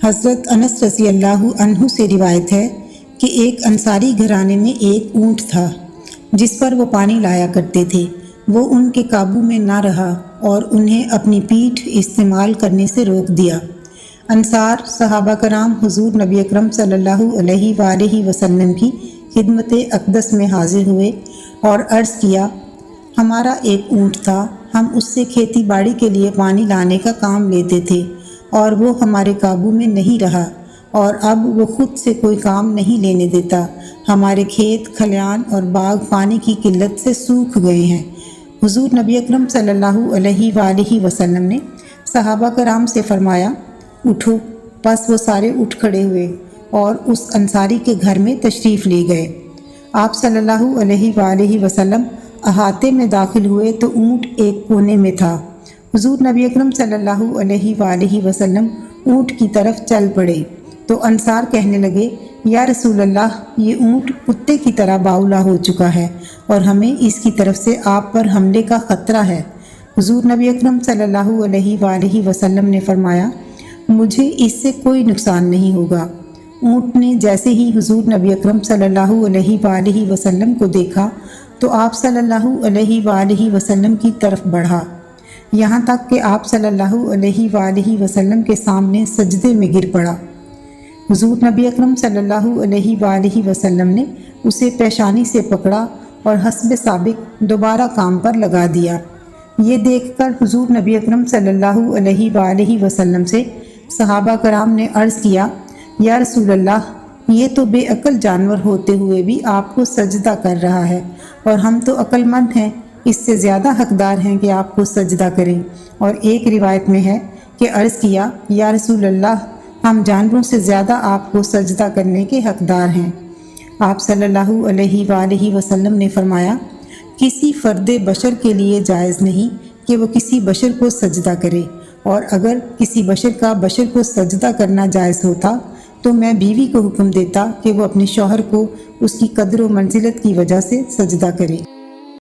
हज़रत अनस रज़ी अल्लाहु अन्हु से रिवायत है कि एक अंसारी घराने में एक ऊँट था जिस पर वो पानी लाया करते थे। वो उनके काबू में ना रहा और उन्हें अपनी पीठ इस्तेमाल करने से रोक दिया। अंसार सहाबा कराम हुजूर नबी अकरम सल्लल्लाहु अलैहि वसल्लम की खिदमत अक़दस में हाजिर हुए और अर्ज़ किया, हमारा एक ऊँट था, हम उससे खेती बाड़ी के लिए पानी लाने का काम लेते थे और वो हमारे काबू में नहीं रहा और अब वो खुद से कोई काम नहीं लेने देता। हमारे खेत खलियान और बाग पानी की किल्लत से सूख गए हैं। हुजूर नबी अकरम सल्लल्लाहु अलैहि वसल्लम ने सहाबा कराम से फरमाया, उठो। बस वो सारे उठ खड़े हुए और उस अंसारी के घर में तशरीफ़ ले गए। आप सल्लल्लाहु अलैहि वसल्लम अहाते में दाखिल हुए तो ऊँट एक कोने में था। हुजूर नबी अकरम सल्लल्लाहु अलैहि वसल्लम ऊँट की तरफ चल पड़े तो अंसार कहने लगे, या रसूल अल्लाह, ये ऊँट कुत्ते की तरह बाउला हो चुका है और हमें इसकी तरफ से आप पर हमले का ख़तरा है। हुजूर नबी अकरम सल्लल्लाहु अलैहि वसल्लम ने फरमाया, मुझे इससे कोई नुकसान नहीं होगा। ऊँट ने जैसे ही हुजूर नबी अकरम सल्लल्लाहु अलैहि वसल्लम को देखा तो आप सल्लल्लाहु अलैहि वसल्लम की तरफ बढ़ा, यहाँ तक कि आप सल्लल्लाहु अलैहि वसल्लम के सामने सजदे में गिर पड़ा। हुजूर नबी अकरम सल्लल्लाहु अलैहि वसल्लम ने उसे पेशानी से पकड़ा और हस्बे साबिक दोबारा काम पर लगा दिया। ये देखकर हुजूर नबी अकरम सल्लल्लाहु अलैहि वसल्लम से सहाबा कराम ने अर्ज़ किया, या रसूल अल्लाह, ये तो बेअक्ल जानवर होते हुए भी आपको सजदा कर रहा है और हम तो अक्लमंद हैं, इससे ज़्यादा हकदार हैं कि आपको सजदा करें। और एक रिवायत में है कि अर्ज़ किया, या रसूल अल्लाह, हम जानवरों से ज़्यादा आपको सजदा करने के हकदार हैं। आप सल्लल्लाहु अलैहि वसल्लम ने फरमाया, किसी फ़र्द बशर के लिए जायज़ नहीं कि वो किसी बशर को सजदा करे, और अगर किसी बशर का बशर को सजदा करना जायज़ होता तो मैं बीवी को हुक्म देता कि वो अपने शौहर को उसकी कदर व मंजिलत की वजह से सजदा करे।